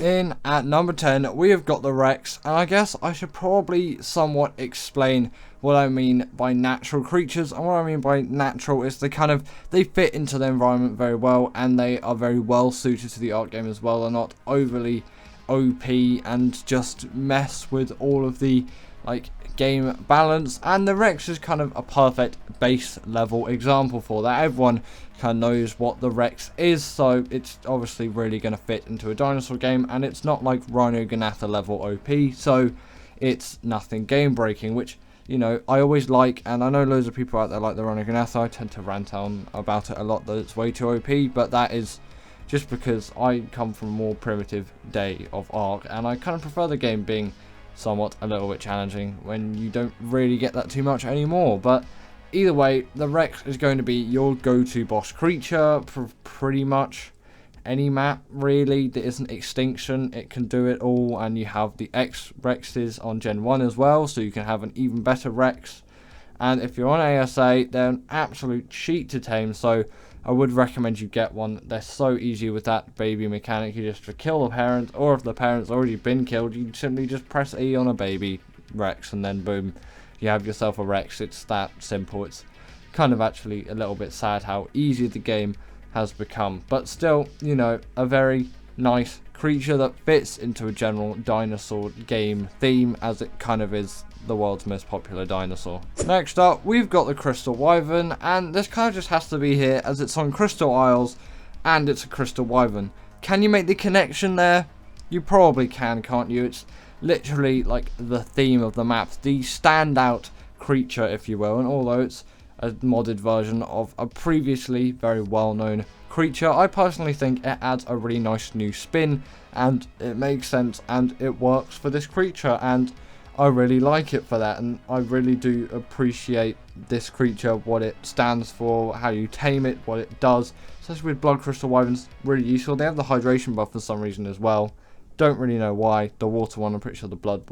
In at number 10, we have got the Rex, and I guess I should probably somewhat explain what I mean by natural creatures. And what I mean by natural is they fit into the environment very well, and they are very well suited to the art game as well. They're not overly OP and just mess with all of the game balance, and the Rex is kind of a perfect base level example for that. Everyone kind of knows what the Rex is, so it's obviously really going to fit into a dinosaur game, and it's not like Rhino Ganatha level OP, so it's nothing game breaking, which, you know, I always like, and I know loads of people out there like the Rhino Ganatha. I tend to rant on about it a lot, that it's way too OP, but that is just because I come from a more primitive day of Ark, and I kind of prefer the game being somewhat a little bit challenging when you don't really get that too much anymore. But either way, the Rex is going to be your go-to boss creature for pretty much any map, really. There isn't Extinction, it can do it all, and you have the X-Rexes on Gen 1 as well, so you can have an even better Rex. And if you're on ASA, they're an absolute cheat to tame, so I would recommend you get one. They're so easy with that baby mechanic. You just kill the parent, or if the parent's already been killed, you simply just press E on a baby Rex, and then boom, you have yourself a Rex. It's that simple. It's kind of actually a little bit sad how easy the game has become, but still, you know, a very nice creature that fits into a general dinosaur game theme, as it kind of is the world's most popular dinosaur. Next up, we've got the Crystal Wyvern, and this kind of just has to be here as it's on Crystal Isles and it's a Crystal Wyvern. Can you make the connection there? You probably can, can't you? It's literally like the theme of the map, the standout creature, if you will, and although it's a modded version of a previously very well-known creature, I personally think it adds a really nice new spin, and it makes sense, and it works for this creature, and I really like it for that. And I really do appreciate this creature, what it stands for, how you tame it, what it does. Especially with Blood Crystal Wyverns, really useful. They have the hydration buff for some reason as well. Don't really know why. The water one, I'm pretty sure the Blood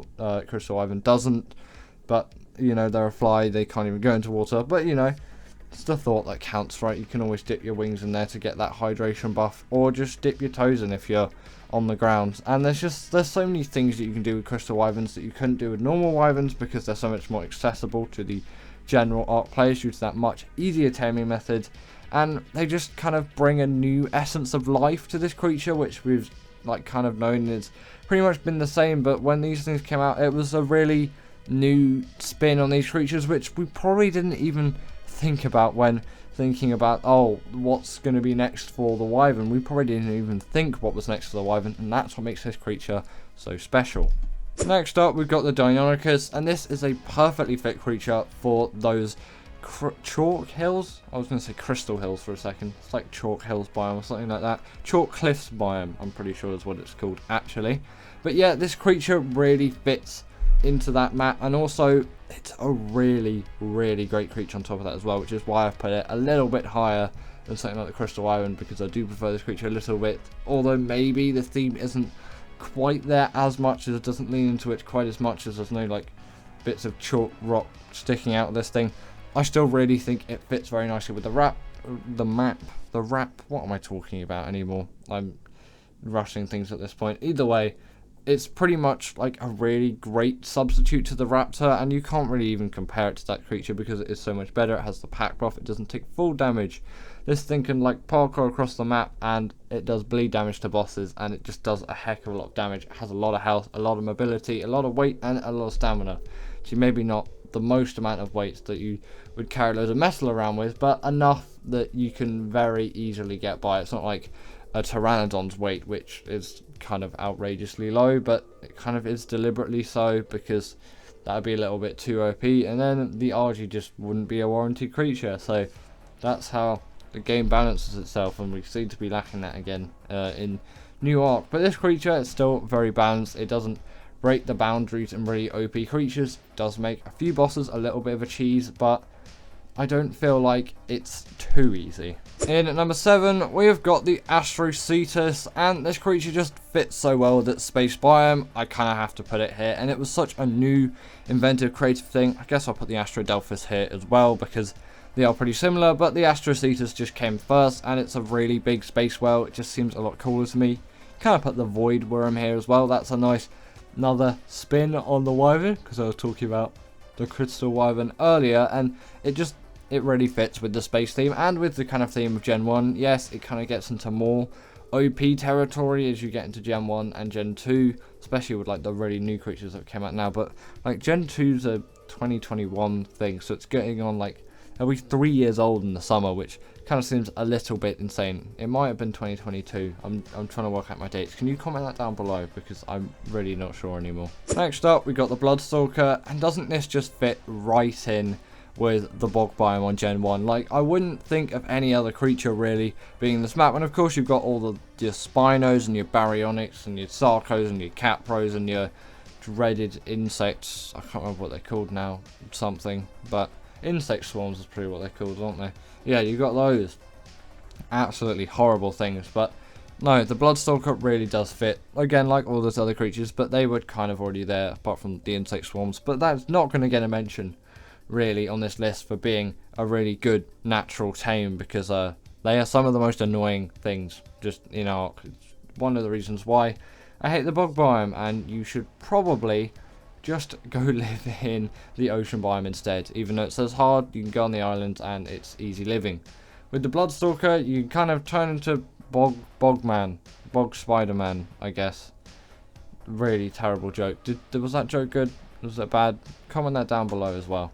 Crystal Wyvern doesn't, but you know, they're a fly, they can't even go into water, but you know, it's the thought that counts, right? You can always dip your wings in there to get that hydration buff, or just dip your toes in if you're on the ground. And there's so many things that you can do with Crystal Wyverns that you couldn't do with normal Wyverns, because they're so much more accessible to the general Ark players due to that much easier taming method, and they just kind of bring a new essence of life to this creature, which we've kind of known it's pretty much been the same, but when these things came out, it was a really new spin on these creatures, which we probably didn't even think about when thinking about, oh, what's going to be next for the Wyvern. We probably didn't even think what was next for the Wyvern, and that's what makes this creature so special. Next up, we've got the Deinonychus, and this is a perfectly fit creature for those chalk hills. I was going to say crystal hills for a second. It's like chalk hills biome or something like that. Chalk cliffs biome, I'm pretty sure is what it's called actually. But yeah, this creature really fits into that map, and also it's a really great creature on top of that as well, which is why I've put it a little bit higher than something like the Crystal Wyvern, because I do prefer this creature a little bit, although maybe the theme isn't quite there as much, as it doesn't lean into it quite as much, as there's no bits of chalk rock sticking out of this thing. I still really think it fits very nicely with the wrap, what am I talking about anymore? I'm rushing things at this point. Either way, it's pretty much like a really great substitute to the Raptor, and you can't really even compare it to that creature because it is so much better. It has the pack buff, it doesn't take full damage. This thing can parkour across the map, and it does bleed damage to bosses, and it just does a heck of a lot of damage. It has a lot of health, a lot of mobility, a lot of weight, and a lot of stamina. So maybe not the most amount of weights that you would carry loads of metal around with, but enough that you can very easily get by. It's not like a Pteranodon's weight, which is kind of outrageously low, but it kind of is deliberately so, because that would be a little bit too OP, and then the RG just wouldn't be a warranted creature. So that's how the game balances itself, and we seem to be lacking that again in New Ark. But this creature is still very balanced. It doesn't break the boundaries in really OP creatures. It does make a few bosses a little bit of a cheese, but I don't feel like it's too easy. In at number 7, we've got the Astrocetus, and this creature just fits so well with its space biome, I kind of have to put it here. And it was such a new, inventive, creative thing. I guess I'll put the Astrodelphis here as well, because they are pretty similar, but the Astrocetus just came first, and it's a really big space whale. It just seems a lot cooler to me. Kind of put the Void Worm here as well. That's a nice another spin on the Wyvern, because I was talking about the Crystal Wyvern earlier, and it really fits with the space theme and with the kind of theme of Gen 1. Yes, it kind of gets into more OP territory as you get into Gen 1 and Gen 2, especially with like the really new creatures that came out now, but like Gen 2's a 2021 thing, so it's getting on like, it'll be 3 years old in the summer, which kind of seems a little bit insane. It might have been 2022. I'm trying to work out my dates. Can you comment that down below, because I'm really not sure anymore. Next up, we got the Bloodstalker, and doesn't this just fit right in with the bog biome on Gen 1? Like, I wouldn't think of any other creature really being in this map. And of course you've got all your Spinos and your Baryonyx and your Sarcos and your Capros and your dreaded insects. I can't remember what they're called now, something, but insect swarms is pretty what they're called, aren't they? Yeah, you got those absolutely horrible things, but no, the Bloodstalker really does fit, again, like all those other creatures, but they were kind of already there apart from the insect swarms. But that's not going to get a mention really on this list for being a really good natural tame, because they are some of the most annoying things just in Ark. It's one of the reasons why I hate the bog biome, and you should probably just go live in the ocean biome instead. Even though it says hard, you can go on the island and it's easy living. With the Bloodstalker, you kind of turn into bog Spider-Man, I guess. Really terrible joke. Was that joke good? Was it bad? Comment that down below as well.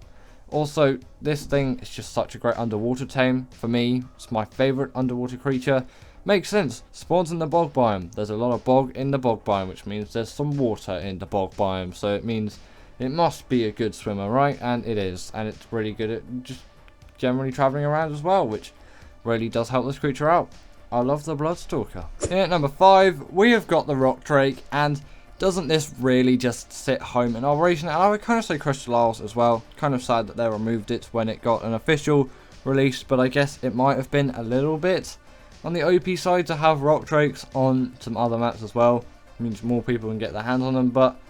Also, this thing is just such a great underwater tame. For me, it's my favourite underwater creature. Makes sense. Spawns in the bog biome. There's a lot of bog in the bog biome, which means there's some water in the bog biome. So it means it must be a good swimmer, right? And it is. And it's really good at just generally travelling around as well, which really does help this creature out. I love the Bloodstalker. In at number 5, we have got the Rock Drake, and doesn't this really just sit home in Operation? And I would kind of say Crystal Isles as well. Kind of sad that they removed it when it got an official release, but I guess it might have been a little bit on the OP side to have Rock Drakes on some other maps as well. It means more people can get their hands on them, but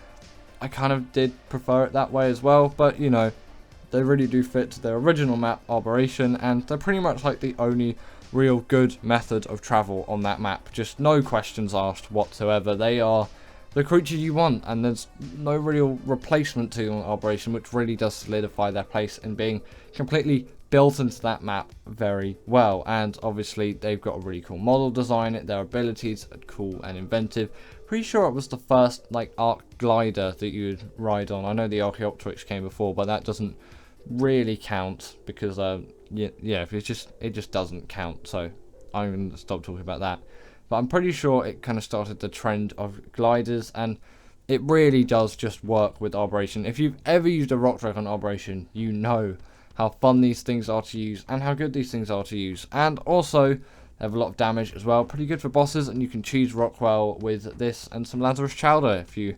I kind of did prefer it that way as well. But you know, they really do fit to their original map, Operation, and they're pretty much like the only real good method of travel on that map. Just no questions asked whatsoever. They are the creature you want, and there's no real replacement to them on Operation, which really does solidify their place in being completely built into that map very well. And obviously they've got a really cool model design. Their abilities are cool and inventive. Pretty sure it was the first like Arc glider that you'd ride on. I know the Archaeopteryx came before, but that doesn't really count because yeah, it just doesn't count. So I'm going to stop talking about that. But I'm pretty sure it kind of started the trend of gliders, and it really does just work with Operation. If you've ever used a Rock Drake on Operation, you know how fun these things are to use and how good these things are to use. And also, they have a lot of damage as well. Pretty good for bosses, and you can cheese Rockwell with this and some Lazarus Chowder if you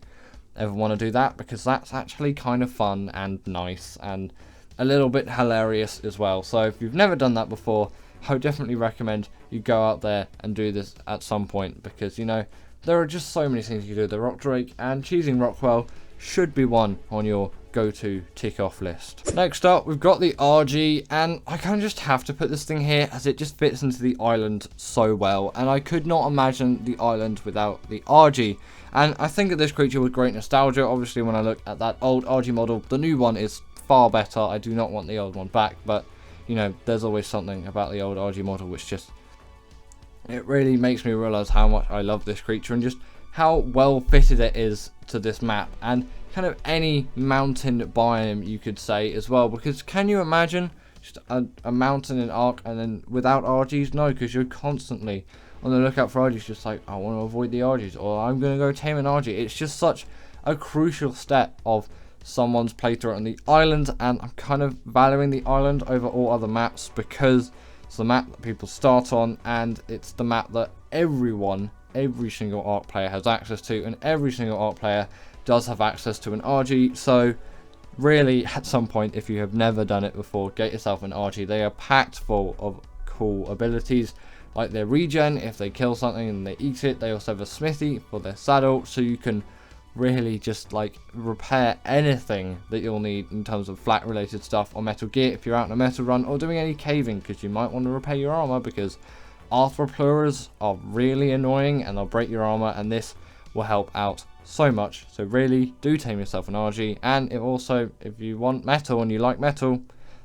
ever want to do that, because that's actually kind of fun and nice and a little bit hilarious as well. So if you've never done that before, I would definitely recommend you go out there and do this at some point, because you know there are just so many things you can do with the Rock Drake, and cheesing Rockwell should be one on your go-to tick-off list. Next up, we've got the RG, and I kind of just have to put this thing here as it just fits into the island so well, and I could not imagine the island without the RG. And I think that this creature was great nostalgia. Obviously, when I look at that old RG model, the new one is far better. I do not want the old one back, but you know, there's always something about the old RG model which just, it really makes me realise how much I love this creature and just how well fitted it is to this map and kind of any mountain biome you could say as well. Because can you imagine just a mountain in Ark and then without RGs? No, because you're constantly on the lookout for RGs, just like, I want to avoid the RGs, or I'm going to go tame an RG. It's just such a crucial step of someone's playthrough on the island, and I'm kind of valuing the island over all other maps because it's the map that people start on, and it's the map that every single Ark player has access to, and every single Ark player does have access to an RG. So really, at some point, if you have never done it before, get yourself an RG. They are packed full of cool abilities, like their regen. If they kill something and they eat it, they also have a smithy for their saddle, so you can really just like repair anything that you'll need in terms of flak related stuff or metal gear if you're out on a metal run, or doing any caving, because you might want to repair your armor, because arthroplurers are really annoying and they'll break your armor, and this will help out so much. So really do tame yourself an RG, and it also, if you want metal and you like metal,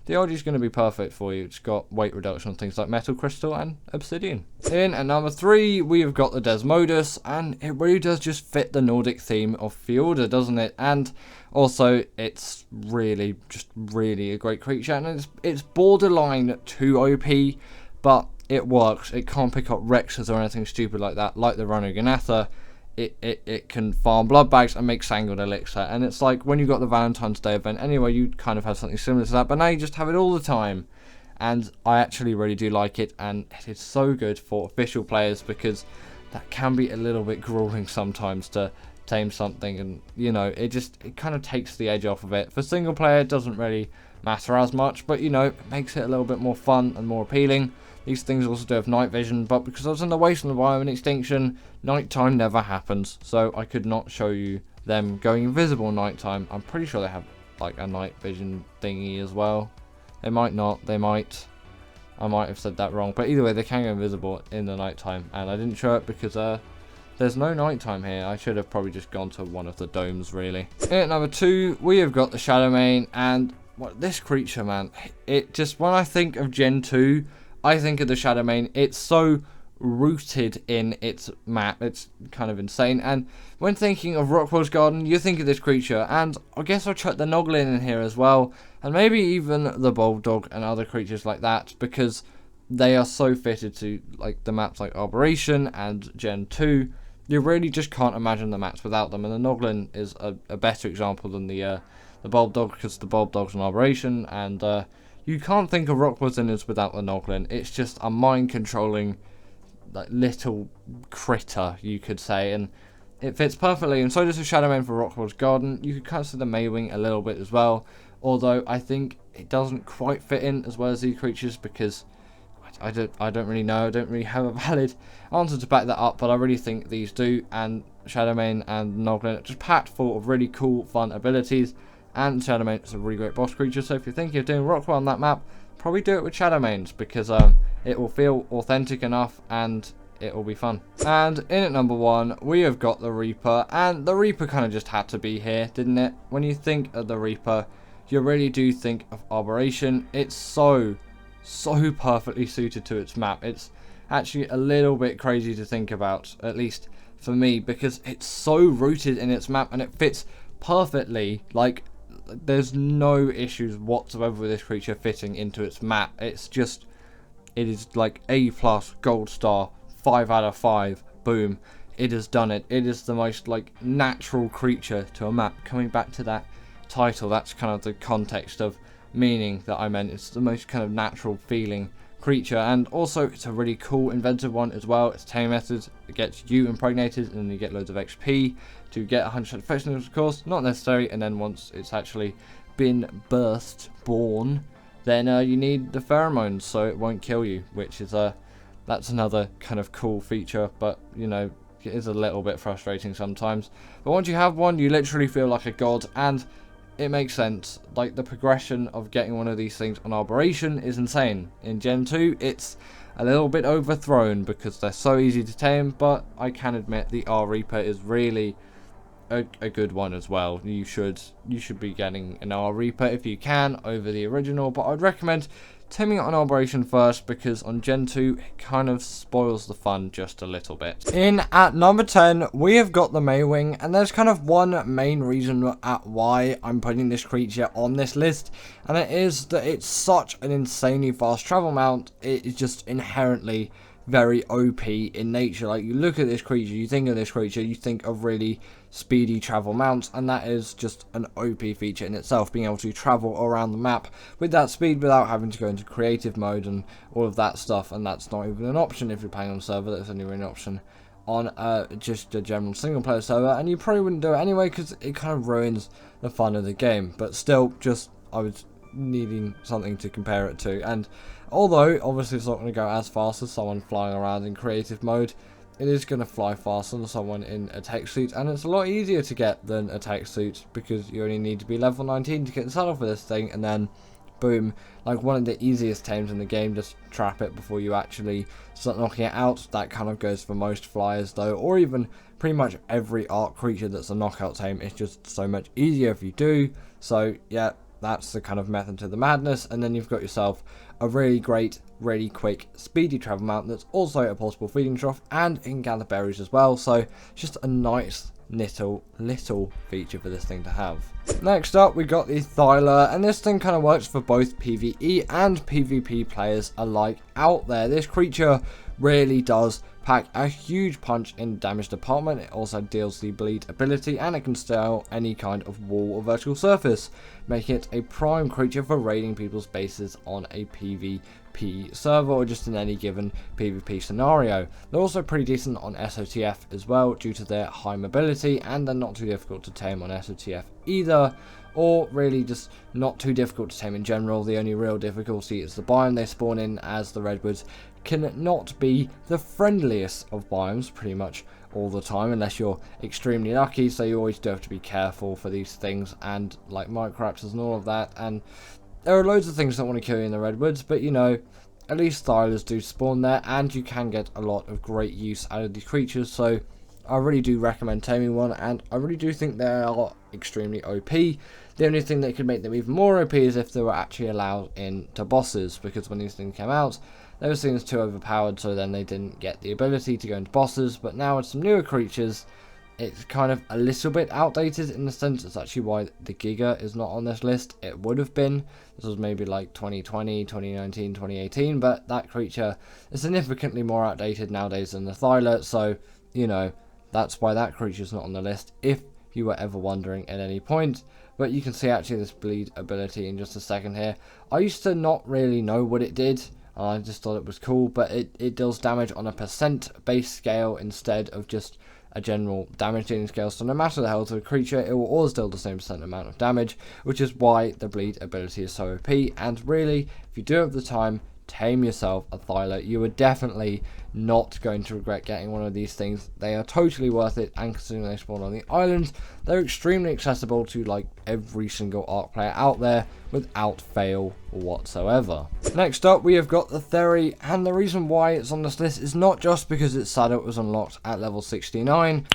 the RG is going to be perfect for you. It's got weight reduction on things like metal, crystal, and obsidian. In at number 3, we have got the Desmodus, and it really does just fit the Nordic theme of Fjorda, doesn't it? And also, it's really a great creature, and it's borderline too OP, but it works. It can't pick up Rexes or anything stupid like that, like the Ranoganatha. It can farm blood bags and make Sanguine Elixir, and it's like when you got the Valentine's Day event anyway, you kind of had something similar to that, but now you just have it all the time, and I actually really do like it, and it is so good for official players because that can be a little bit grueling sometimes to tame something, and you know, it kind of takes the edge off of it. For single player, it doesn't really matter as much, but you know, it makes it a little bit more fun and more appealing. These things also do have night vision, but because I was in the Wasteland Environment Extinction, nighttime never happens, so I could not show you them going invisible nighttime. I'm pretty sure they have like a night vision thingy as well. They might not, they might. I might have said that wrong, but either way, they can go invisible in the nighttime, and I didn't show it because there's no nighttime here. I should have probably just gone to one of the domes, really. At number 2, we have got the Shadowmane, and what this creature, man, it just, when I think of Gen 2, I think of the Shadowmane. It's so rooted in its map, it's kind of insane. And when thinking of Rockwell's Garden, you think of this creature, and I guess I'll chuck the Noglin in here as well, and maybe even the Bulldog and other creatures like that, because they are so fitted to like the maps like Arboration and Gen 2. You really just can't imagine the maps without them, and the Noglin is a better example than the Bulldog, because the Bulldog's an Arboration, and you can't think of Rockwell Zinnias without the Noglin. It's just a mind-controlling like little critter, you could say, and it fits perfectly. And so does the Shadowmane for Rockwell's Garden. You could kind of see the Maywing a little bit as well, although I think it doesn't quite fit in as well as these creatures, because I don't really know. I don't really have a valid answer to back that up, but I really think these do. And Shadowmane and Noglin are just packed full of really cool, fun abilities. And Shadowmane is a really great boss creature, so if you're thinking of doing Rockwell on that map, probably do it with Shadowmanes, because it will feel authentic enough and it will be fun. And in at number 1, we have got the Reaper, and the Reaper kind of just had to be here, didn't it? When you think of the Reaper, you really do think of Arboration. It's so perfectly suited to its map. It's actually a little bit crazy to think about, at least for me, because it's so rooted in its map and it fits perfectly. Like, there's no issues whatsoever with this creature fitting into its map. It's just, it is like A+, gold star, 5 out of 5, boom, it has done it. It is the most like natural creature to a map. Coming back to that title, that's kind of the context of meaning that I meant. It's the most kind of natural feeling creature, and also it's a really cool inventive one as well. It's Tame methods, it gets you impregnated and then you get loads of XP to get 100% effectiveness, of course, not necessary. And then once it's actually been born, then you need the pheromones so it won't kill you, which is that's another kind of cool feature, but you know, it is a little bit frustrating sometimes. But once you have one, you literally feel like a god, and it makes sense. Like, the progression of getting one of these things on Arboration is insane. In Gen 2, it's a little bit overthrown because they're so easy to tame, but I can admit the R Reaper is really a good one as well. You should be getting an R Reaper if you can over the original, but I'd recommend taming it on Arboration first, because on Gen 2 it kind of spoils the fun just a little bit. In at number 10, we have got the Maywing, and there's kind of one main reason at why I'm putting this creature on this list, and it is that it's such an insanely fast travel mount. It is just inherently very OP in nature. Like, you look at this creature, you think of this creature, you think of really speedy travel mounts, and that is just an OP feature in itself, being able to travel around the map with that speed without having to go into creative mode and all of that stuff. And that's not even an option if you're playing on a server. That's only really an option on just a general single player server, and you probably wouldn't do it anyway because it kind of ruins the fun of the game. But still, just I was needing something to compare it to, and although obviously it's not going to go as fast as someone flying around in creative mode, it is going to fly faster than someone in a tech suit, and it's a lot easier to get than a tech suit, because you only need to be level 19 to get the saddle for this thing, and then boom, like one of the easiest tames in the game. Just trap it before you actually start knocking it out. That kind of goes for most flyers though, or even pretty much every arc creature that's a knockout tame. It's just so much easier if you do. So yeah, that's the kind of method to the madness. And then you've got yourself a really great, really quick, speedy travel mount that's also a portable feeding trough, and it can gather berries as well. So just a nice little feature for this thing to have. Next up, we got the Thyla, and this thing kind of works for both PvE and PvP players alike out there. This creature really does pack a huge punch in the damage department. It also deals the bleed ability, and it can scale any kind of wall or vertical surface, making it a prime creature for raiding people's bases on a PvP server or just in any given PvP scenario. They're also pretty decent on SOTF as well due to their high mobility, and they're not too difficult to tame on SOTF either, or really just not too difficult to tame in general. The only real difficulty is the biome they spawn in, as the redwoods can not be the friendliest of biomes pretty much all the time unless you're extremely lucky, so you always do have to be careful for these things, and like microraptors and all of that. And there are loads of things that want to kill you in the redwoods, but you know, at least Thylas do spawn there, and you can get a lot of great use out of these creatures. So I really do recommend taming one, and I really do think they are extremely OP. The only thing that could make them even more OP is if they were actually allowed into bosses, because when these things came out, they were seen as too overpowered, so then they didn't get the ability to go into bosses. But now with some newer creatures, it's kind of a little bit outdated in the sense it's actually why the Giga is not on this list. It would have been. This was maybe like 2020, 2019, 2018, but that creature is significantly more outdated nowadays than the Thyla, so, you know, that's why that creature is not on the list, if you were ever wondering at any point. But you can see actually this bleed ability in just a second here. I used to not really know what it did. I just thought it was cool, but it deals damage on a percent base scale instead of just a general damage dealing scale. So no matter the health of a creature, it will always deal the same percent amount of damage, which is why the bleed ability is so OP. And really, if you do have the time, tame yourself a Thyla. You are definitely not going to regret getting one of these things. They are totally worth it, and considering they spawn on the island, they're extremely accessible to like every single arc player out there without fail whatsoever. Next up, we have got the Theory, and the reason why it's on this list is not just because its saddle was unlocked at level 69.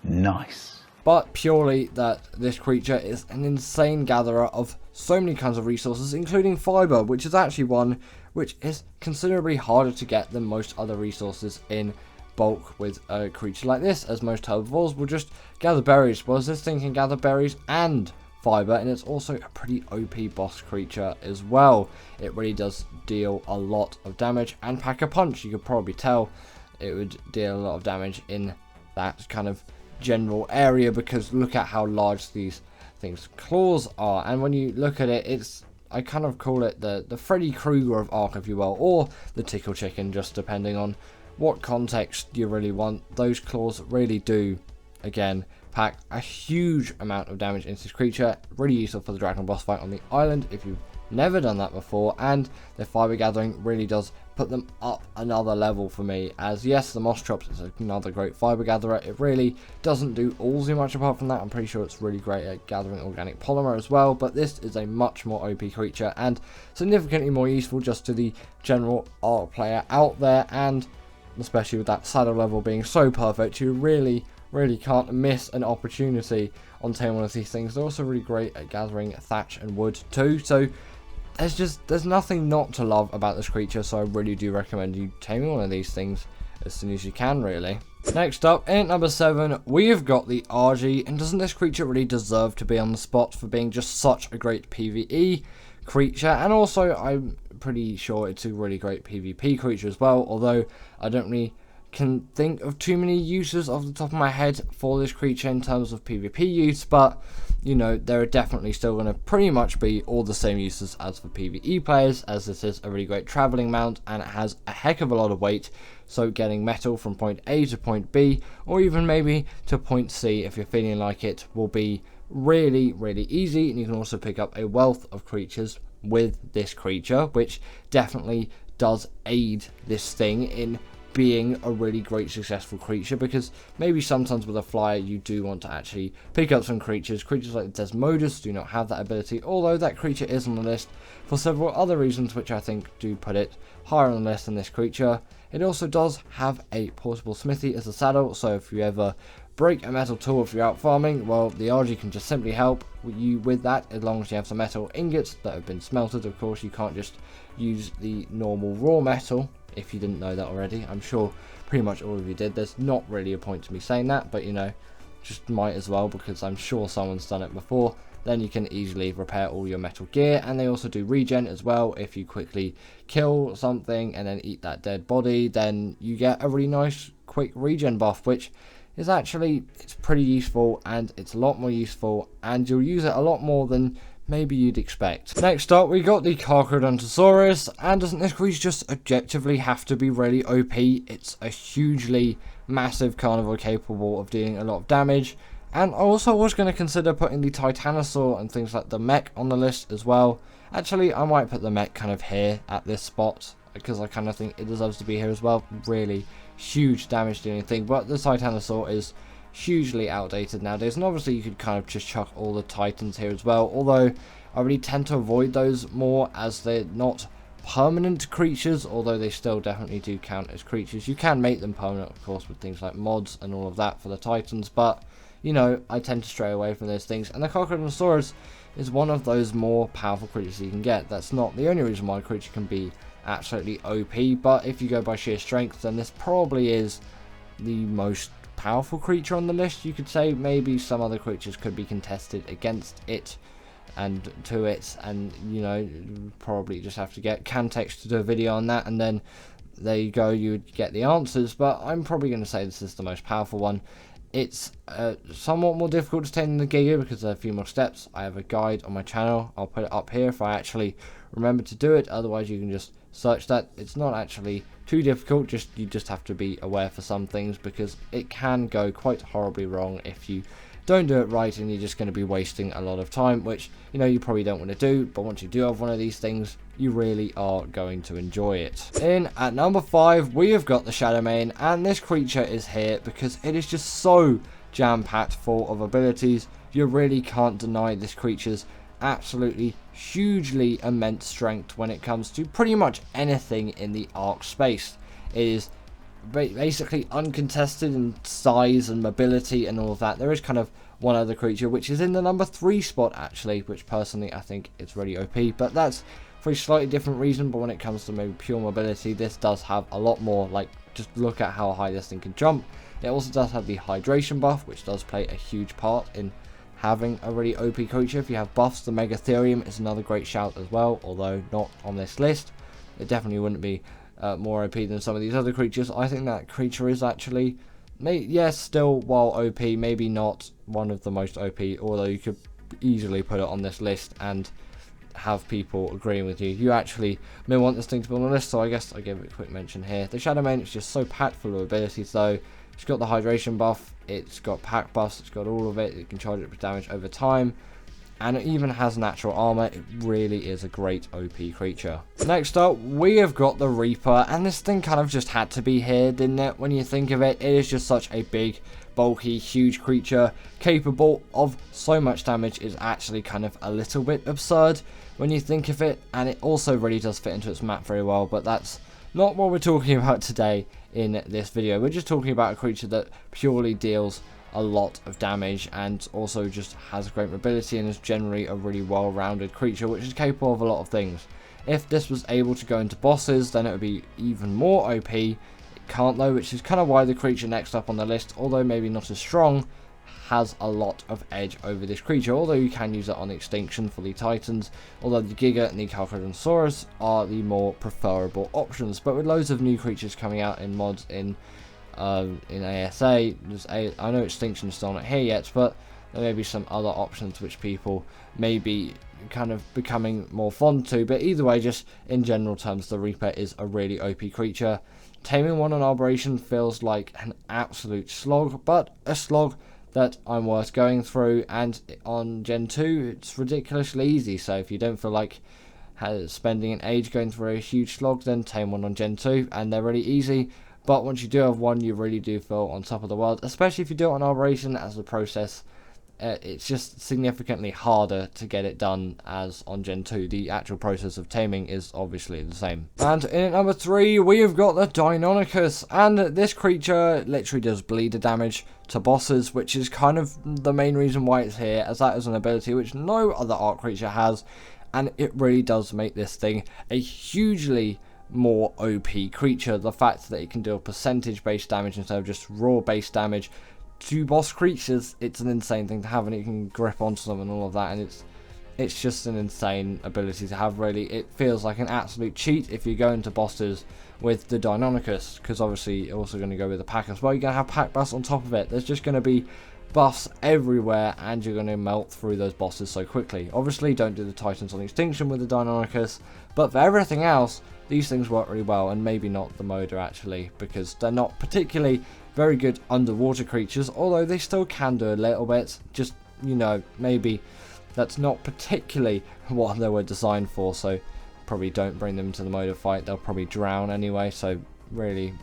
Nice. But purely that this creature is an insane gatherer of so many kinds of resources, including fiber, which is actually one which is considerably harder to get than most other resources in bulk with a creature like this, as most herbivores will just gather berries, whereas this thing can gather berries and fiber, and it's also a pretty OP boss creature as well. It really does deal a lot of damage and pack a punch. You could probably tell it would deal a lot of damage in that kind of general area, because look at how large these things' claws are. And when you look at it, it's, I kind of call it the Freddy Krueger of Ark, if you will, or the Tickle Chicken, just depending on what context you really want. Those claws really do, again, pack a huge amount of damage into this creature. Really useful for the dragon boss fight on the island if you've never done that before, and the fiber gathering really does put them up another level for me, as yes, the moss chops is another great fiber gatherer. It really doesn't do all too much apart from that. I'm pretty sure it's really great at gathering organic polymer as well, but this is a much more OP creature and significantly more useful just to the general Ark player out there, and especially with that saddle level being so perfect, you really can't miss an opportunity on taming one of these things. They're also really great at gathering thatch and wood too, so there's nothing not to love about this creature. So I really do recommend you taming one of these things as soon as you can, really. Next up, in at number 7, we have got the RG, and doesn't this creature really deserve to be on the spot for being just such a great PvE creature? And also, I'm pretty sure it's a really great PvP creature as well, although I don't really can think of too many uses off the top of my head for this creature in terms of PvP use, but you know, there are definitely still going to pretty much be all the same uses as for PvE players, as this is a really great traveling mount and it has a heck of a lot of weight. So getting metal from point A to point B, or even maybe to point C if you're feeling like it, will be really easy. And you can also pick up a wealth of creatures with this creature, which definitely does aid this thing in being a really great successful creature, because maybe sometimes with a flyer you do want to actually pick up some creatures. Creatures like Desmodus do not have that ability, although that creature is on the list for several other reasons which I think do put it higher on the list than this creature. It also does have a portable smithy as a saddle, so if you ever break a metal tool if you're out farming, well, the RG can just simply help you with that, as long as you have some metal ingots that have been smelted. Of course, you can't just use the normal raw metal, if you didn't know that already. I'm sure pretty much all of you did. There's not really a point to me saying that, but you know, just might as well, because I'm sure someone's done it before. Then you can easily repair all your metal gear, and they also do regen as well. If you quickly kill something and then eat that dead body, then you get a really nice quick regen buff, which is actually, it's pretty useful, and it's a lot more useful, and you'll use it a lot more than maybe you'd expect. Next up, we got the Carcharodontosaurus, and doesn't this creature just objectively have to be really OP? It's a hugely massive carnivore capable of dealing a lot of damage, and I also was going to consider putting the Titanosaur and things like the mech on the list as well. Actually, I might put the mech kind of here at this spot, because I kind of think it deserves to be here as well. Really huge damage dealing thing, but the Titanosaur is hugely outdated nowadays, and obviously you could kind of just chuck all the Titans here as well, although I really tend to avoid those more, as they're not permanent creatures, although they still definitely do count as creatures. You can make them permanent, of course, with things like mods and all of that for the Titans, but you know, I tend to stray away from those things, and the Carcharodontosaurus is one of those more powerful creatures you can get. That's not the only reason why a creature can be absolutely OP, but if you go by sheer strength, then this probably is the most powerful creature on the list, you could say. Maybe some other creatures could be contested against it and to it, and you know, probably just have to get Cantex to do a video on that, and then there you go, you would get the answers. But I'm probably going to say this is the most powerful one. It's somewhat more difficult to tame than the Giga, because there are a few more steps. I have a guide on my channel, I'll put it up here if I actually remember to do it, otherwise you can just search that. It's not actually too difficult, you just have to be aware for some things, because it can go quite horribly wrong if you don't do it right, and you're just going to be wasting a lot of time, which you know you probably don't want to do. But once you do have one of these things, you really are going to enjoy it. In at number 5, we have got the Shadowmane, and this creature is here because it is just so jam-packed full of abilities. You really can't deny this creature's absolutely hugely immense strength when it comes to pretty much anything in the Arc space. It is basically uncontested in size and mobility and all of that. There is kind of one other creature which is in the number 3 spot actually, which personally I think it's really OP, but that's for a slightly different reason. But when it comes to maybe pure mobility, this does have a lot more. Like, just look at how high this thing can jump. It also does have the hydration buff, which does play a huge part in having a really OP creature. If you have buffs, the Megatherium is another great shout as well, although not on this list. It definitely wouldn't be more OP than some of these other creatures. I think that creature is actually, yes, still while OP, maybe not one of the most OP, although you could easily put it on this list and have people agreeing with you. You actually may want this thing to be on the list, so I guess I give it a quick mention here. The Shadowmane is just so packed full of abilities though. It's got the hydration buff, it's got pack buffs, it's got all of it. It can charge up damage over time, and it even has natural armor. It really is a great OP creature. Next up, we have got the Reaper, and this thing kind of just had to be here, didn't it? When you think of it, it is just such a big, bulky, huge creature capable of so much damage. Is actually kind of a little bit absurd when you think of it, and it also really does fit into its map very well, but that's not what we're talking about today in this video. We're just talking about a creature that purely deals a lot of damage and also just has great mobility and is generally a really well-rounded creature which is capable of a lot of things. If this was able to go into bosses, then it would be even more OP. It can't though, which is kind of why the creature next up on the list, although maybe not as strong, has a lot of edge over this creature, although you can use it on Extinction for the Titans, although the Giga and the Carcharodontosaurus are the more preferable options. But with loads of new creatures coming out in mods in ASA, I know Extinction is still not here yet, but there may be some other options which people may be kind of becoming more fond to. But either way, just in general terms, the Reaper is a really OP creature. Taming one on Arboration feels like an absolute slog, but a slog that I'm worth going through, and on Gen 2 it's ridiculously easy. So if you don't feel like spending an age going through a huge slog, then tame one on Gen 2 and they're really easy. But once you do have one, you really do feel on top of the world, especially if you do it on Operation as a process. It's just significantly harder to get it done as on Gen 2. The actual process of taming is obviously the same. And in at number 3, we have got the Deinonychus, and this creature literally does bleeder damage to bosses, which is kind of the main reason why it's here, as that is an ability which no other Arc creature has, and it really does make this thing a hugely more OP creature. The fact that it can deal percentage based damage instead of just raw based damage to boss creatures, it's an insane thing to have, and it can grip onto them and all of that, and it's just an insane ability to have, really. It feels like an absolute cheat if you go into bosses with the Deinonychus, because obviously you're also going to go with the pack as well. You're going to have pack buffs on top of it. There's just going to be buffs everywhere, and you're going to melt through those bosses so quickly. Obviously, don't do the Titans on Extinction with the Deinonychus, but for everything else, these things work really well, and maybe not the Moda actually, because they're not particularly very good underwater creatures, although they still can do a little bit. Just, you know, maybe that's not particularly what they were designed for, so probably don't bring them to the Moda fight. They'll probably drown anyway, so really,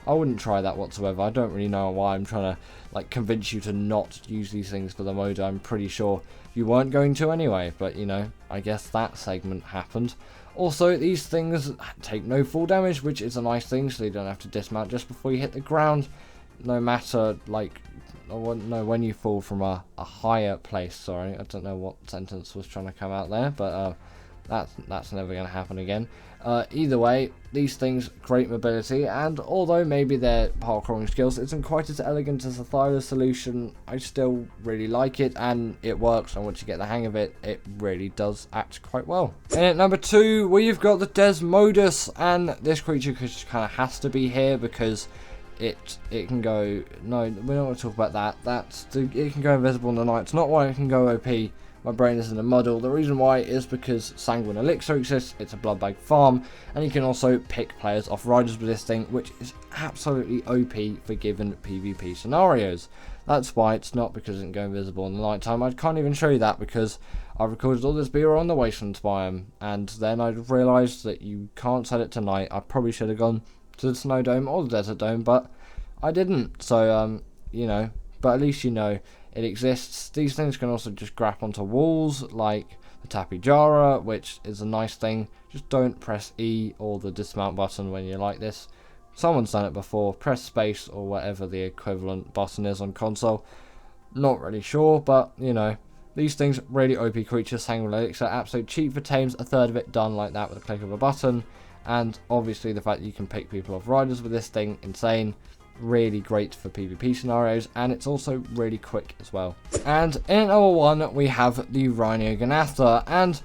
I wouldn't try that whatsoever. I don't really know why I'm trying to like convince you to not use these things for the Moda. I'm pretty sure you weren't going to anyway, but you know, I guess that segment happened. Also, these things take no full damage, which is a nice thing, so you don't have to dismount just before you hit the ground, no matter, like, when you fall from a higher place. Sorry, I don't know what sentence was trying to come out there, but that's never going to happen again. Either way, these things, great mobility, and although maybe their parkouring skills isn't quite as elegant as the Thyla solution, I still really like it, and it works, and once you get the hang of it, it really does act quite well. And at number 2, we've got the Desmodus, and this creature just kind of has to be here because it can go, no, we're not going to talk about that. It can go invisible in the night. It's not why it can go OP. My brain is in a muddle. The reason why is because Sanguine Elixir exists, it's a blood bag farm, and you can also pick players off riders with this thing, which is absolutely OP for given PvP scenarios. That's why it's not because it can go invisible in the night time. I can't even show you that because I recorded all this B-roll on the Wasteland biome, and then I realised that you can't set it to night. I probably should have gone to the Snow Dome or the Desert Dome, but I didn't. So, you know, but at least you know it exists. These things can also just grab onto walls, like the Tapijara, which is a nice thing. Just don't press E or the dismount button when you're like this. Someone's done it before. Press space or whatever the equivalent button is on console. Not really sure, but, you know, these things, really OP creatures. Sanguine Elixir, absolute cheap for Tames. A third of it done like that with a click of a button. And obviously the fact that you can pick people off riders with this thing, insane. Really great for PvP scenarios, and it's also really quick as well. And in number 1, we have the Rhinogonatha, and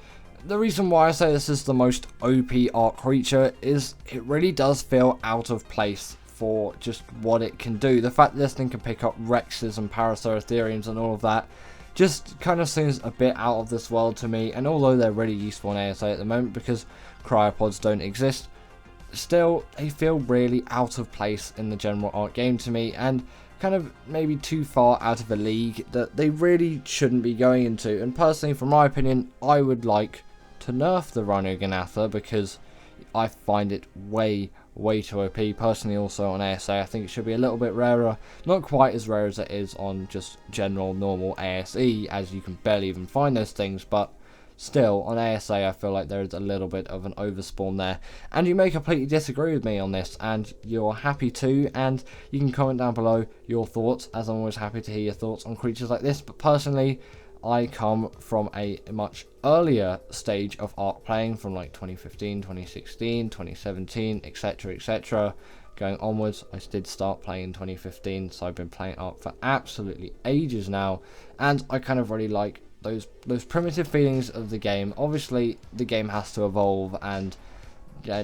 the reason why I say this is the most OP Arc creature is it really does feel out of place for just what it can do. The fact that this thing can pick up Rexes and Paraceratheriums and all of that just kind of seems a bit out of this world to me, and although they're really useful in ASA at the moment because cryopods don't exist, still they feel really out of place in the general Arc game to me, and kind of maybe too far out of a league that they really shouldn't be going into. And personally, from my opinion, I would like to nerf the Rhinogonatha because I find it way too OP. Personally, also on ASA, I think it should be a little bit rarer. Not quite as rare as it is on just general normal ASE, as you can barely even find those things, but still, on ASA, I feel like there is a little bit of an overspawn there. And you may completely disagree with me on this, and you're happy to, and you can comment down below your thoughts, as I'm always happy to hear your thoughts on creatures like this. But personally, I come from a much earlier stage of Arc playing, from like 2015, 2016, 2017, etc, etc. Going onwards, I did start playing in 2015, so I've been playing Arc for absolutely ages now, and I kind of really like those primitive feelings of the game. Obviously, the game has to evolve, and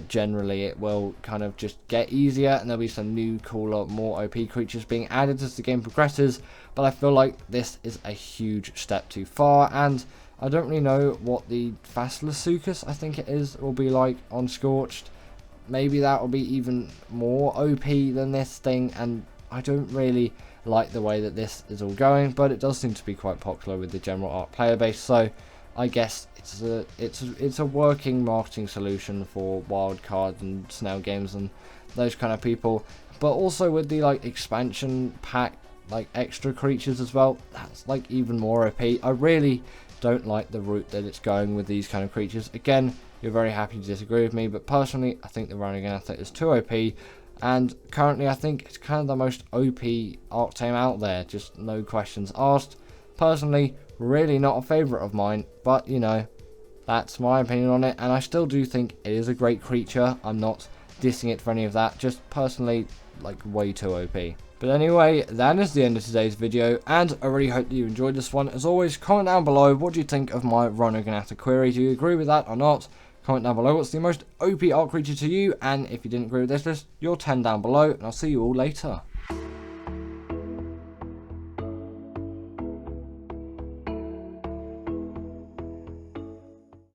generally it will kind of just get easier, and there'll be some new, cooler, more OP creatures being added as the game progresses. But I feel like this is a huge step too far, and I don't really know what the Fasilasuchus, I think it is, will be like on Scorched. Maybe that will be even more OP than this thing, and I don't really like the way that this is all going, but it does seem to be quite popular with the general Arc player base, so I guess it's a working marketing solution for wildcard and snail games and those kind of people. But also with the like expansion pack, like extra creatures as well, that's like even more OP. I really don't like the route that it's going with these kind of creatures. Again, you're very happy to disagree with me, but personally I think the Raasclark is too OP, and currently I think it's kind of the most OP Arctame out there, just no questions asked. Personally, really not a favourite of mine, but you know, that's my opinion on it, and I still do think it is a great creature. I'm not dissing it for any of that, just personally like way too OP. But anyway, that is the end of today's video, and I really hope that you enjoyed this one. As always, comment down below what do you think of my Raasclark query. Do you agree with that or not? Comment down below what's the most OP art creature to you, and if you didn't agree with this list, your 10 down below, and I'll see you all later.